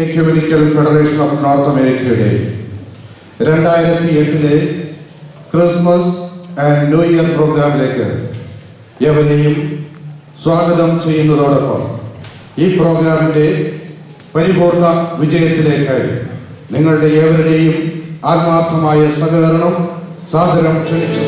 Ecumenical federation of north അമേരിക്കയുടെ 2008 Christmas and new year പ്രോഗ്രാമിലേക്ക് എവരെയും സ്വാഗതം ചെയ്യുന്നതോടൊപ്പം ഈ പ്രോഗ്രാമിൻ്റെ പരിപൂർണ വിജയത്തിലേക്കായി നിങ്ങളുടെ ഏവരുടെയും ആത്മാർത്ഥമായ സഹകരണം സാദരം ക്ഷണിച്ചു.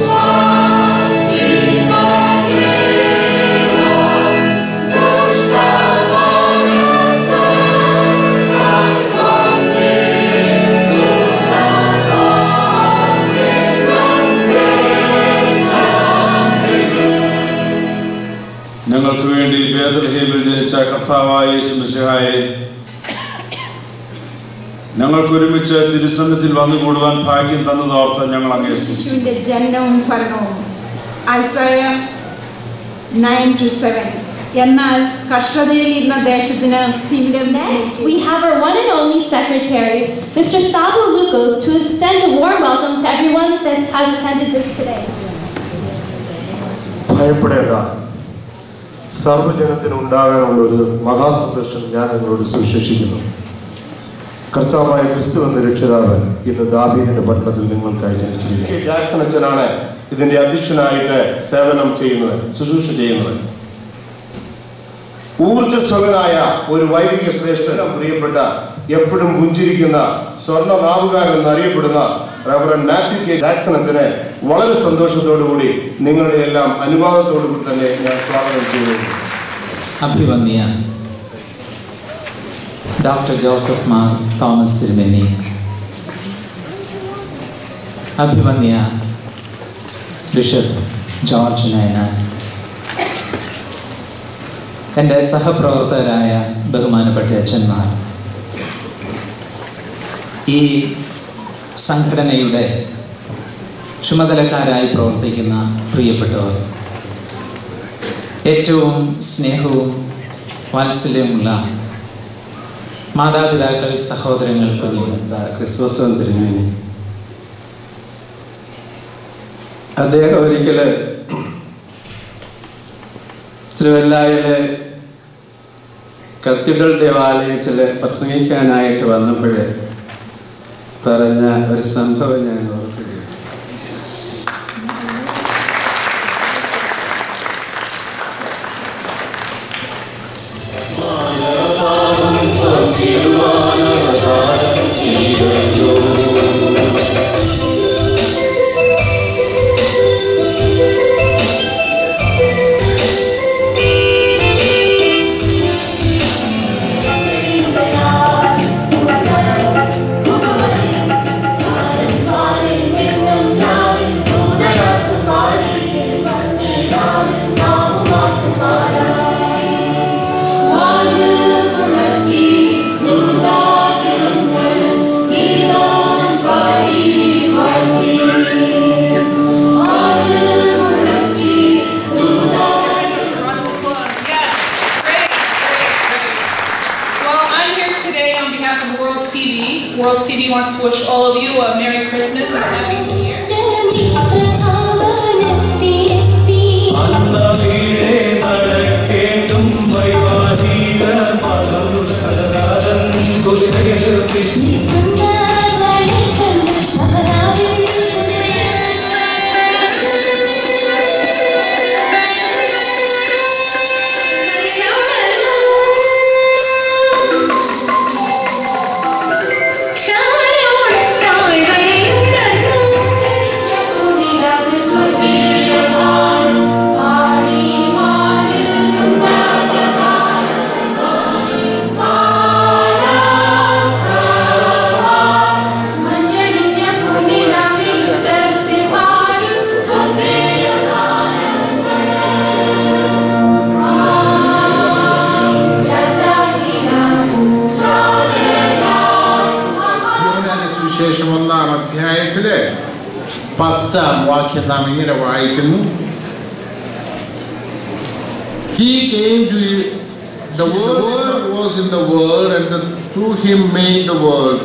ഞങ്ങൾക്ക് വേണ്ടി ബേത്ലഹേമിൽ ജനിച്ച കർത്താവായ യേശു മിശിഹായെ, ഞങ്ങൾക്ക് ഒരുമിച്ച് തിരുസന്നിധിയിൽ വന്നുകൂടുവാൻ ഭാഗ്യം തന്നതോർത്ത് ഞങ്ങൾ അങ്ങേ യേശുവിന്റെ ജനനവും ഭരണവും ഐസായ 9-7. എന്നാൽ കഷ്ടതയിൽ ഇരുന്ന ദേശത്തിന് Next, we have our one and only secretary, Mr. Sabo Lucas, to extend a warm welcome to everyone that has attended this today. ഭയപ്പെടേണ്ട, സർവ്വജനത്തിന് ഉണ്ടാകാനുള്ള ഒരു മഹാസന്തോഷം ഞാൻ നിങ്ങളോട് സുവിശേഷിക്കുന്നു. കർത്താവായ ക്രിസ്തു എന്ന രക്ഷിതാവ് ഇന്ന് ദാവീദിന്റെ പട്ടണത്തിൽ നിങ്ങൾക്കായി ജനിച്ചിരിക്കുന്നു. ജാക്സൺ അച്ഛനാണ് ഇതിന്റെ അധ്യക്ഷനായിട്ട് സേവനം ചെയ്യുന്നത്, ശുശ്രൂഷ ചെയ്യുന്നത്. ഊർജ്ജസ്വലനായ ഒരു വൈദിക ശ്രേഷ്ഠൻ, പ്രിയപ്പെട്ട എപ്പോഴും പുഞ്ചിരിക്കുന്ന സ്വർണ്ണ നാവുകാരൻ എന്നറിയപ്പെടുന്ന റവറൻ മാത്യു കെ ജാക്സൺ അച്ഛനെ വളരെ സന്തോഷത്തോടുകൂടി നിങ്ങളുടെ എല്ലാം അനുവാദത്തോടുകൂടി തന്നെ ഞാൻ സ്വാഗതം ചെയ്യുന്നു. അഭിവന്യ ഡോക്ടർ ജോസഫ് മാർ തോമസ് തിരുമേനി, അഭിവന്യ ബിഷപ്പ് ജോർജ് നയനാൻ, എൻ്റെ സഹപ്രവർത്തകരായ ബഹുമാനപ്പെട്ട അച്ഛന്മാർ, ഈ സംഘടനയുടെ ചുമതലക്കാരായി പ്രവർത്തിക്കുന്ന പ്രിയപ്പെട്ടവർ, ഏറ്റവും സ്നേഹവും വാത്സല്യമുള്ള മാതാപിതാക്കൾ, സഹോദരങ്ങൾ, ക്രിസ്മസ് തിരുമേനി, അദ്ദേഹം ഒരിക്കൽ തിരുവല്ലായിലെ കത്തീഡ്രൽ ദേവാലയത്തിൽ പ്രസംഗിക്കാനായിട്ട് വന്നപ്പോൾ പറഞ്ഞ ഒരു സംഭവം ഞാൻ ഓർക്കുന്നു. World TV wants to wish all of you a Merry Christmas and a Happy New Year. സുവിശേഷം 1-ാം അധ്യായത്തിലെ 10-ാം വാക്യം നാം ഇങ്ങനെ വായിക്കുന്നു. He came to the word was in the world and through him made the world,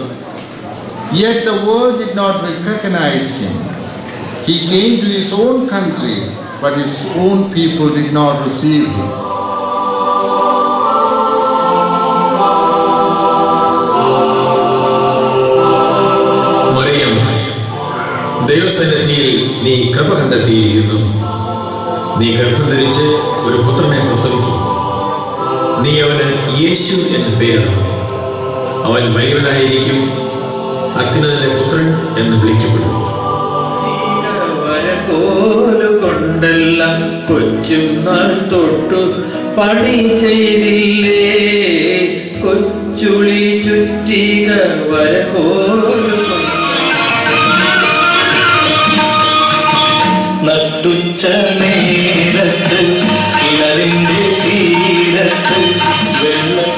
yet the world did not recognize him. He came to his own country, but his own people did not receive him. ദൈവസന്നിധിയിൽ നീ കൃപ കണ്ടെത്തിയിരിക്കുന്നു. നീ ഗർഭം ധരിച്ച് ഒരു പുത്രനെ പ്രസവിക്കും. നീ അവന് യേശു എന്ന് പേരിടണം. അവൻ വലിയവനായിരിക്കും, അത്യുന്നതന്റെ പുത്രൻ എന്ന് വിളിക്കപ്പെടും. കൊണ്ടെല്ലാം കൊച്ചുനാൾ തൊട്ടു പണി ചെയ്തില്ലേ, കൊച്ചുളി ചുറ്റിക വരകോലു നട്ടുച്ച നേരത്ത് കിണറിന്റെ തീരത്ത് വെള്ളം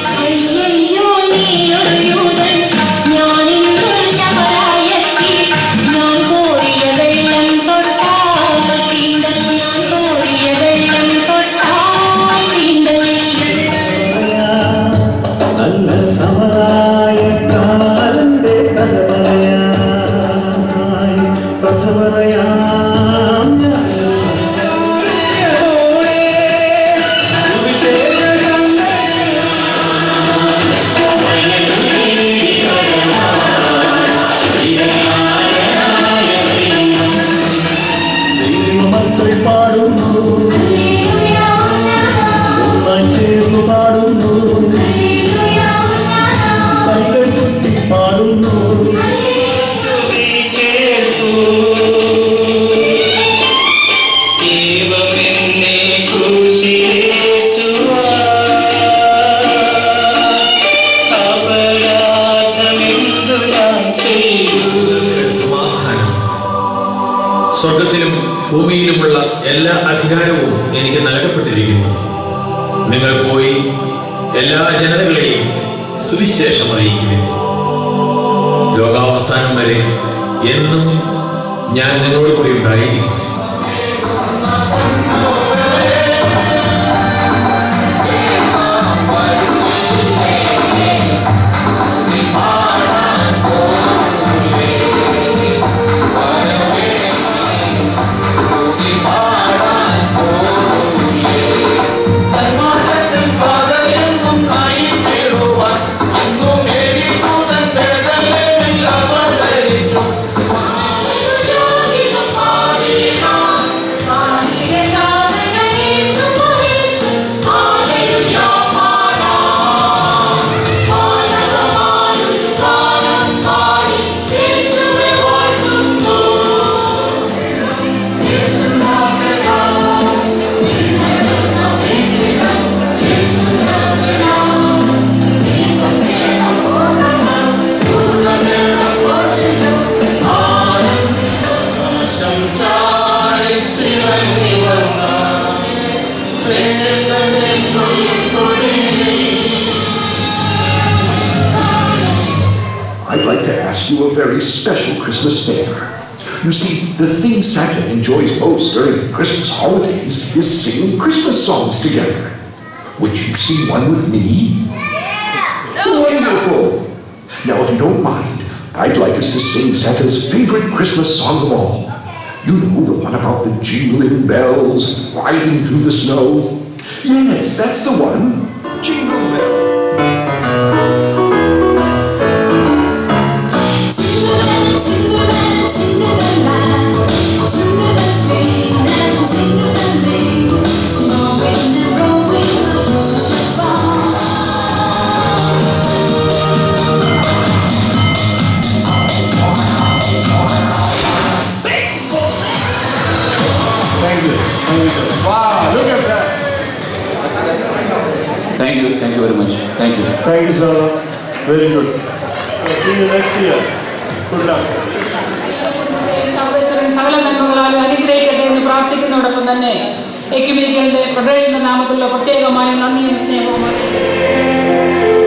സ്വർഗത്തിലും ഭൂമിയിലുമുള്ള എല്ലാ അധികാരവും എനിക്ക് നൽകപ്പെട്ടിരിക്കുന്നു. നിങ്ങൾ പോയി എല്ലാ ജനതകളെയും സുവിശേഷം അറിയിക്കുവിൻ. ലോകാവസാനം വരെ എന്നും ഞാൻ നിങ്ങളോട് കൂടി ഉണ്ടായിരിക്കും. I'd like to ask you a very special Christmas favor. You see, the thing Santa enjoys most during the Christmas holidays is singing Christmas songs together. Would you sing one with me? Yeah! Wonderful! Now, if you don't mind, I'd like us to sing Santa's favorite Christmas song of all. You know, the one about the jingling bells riding through the snow? Yes, that's the one. Jingle bells. Jingle bells, jingle bells, jingle bell rock. Jingle bells ring and jingle bell ring. Snowing and blowing the bushes above. Thank you. Wow, look at that. Thank you very much. Thank you. Thank you, sir. Very good. See you next year. Good luck. സർവേശ്വരൻ സകല നന്മകളാലും അനുഗ്രഹിക്കട്ടെ എന്ന് പ്രാർത്ഥിക്കുന്നതോടൊപ്പം തന്നെ എക്യുമെനിക്കലിന്റെ ഫെഡറേഷന്റെ നാമത്തിലുള്ള പ്രത്യേകമായ നന്ദിയും സ്നേഹവും അറിയിക്കുന്നു.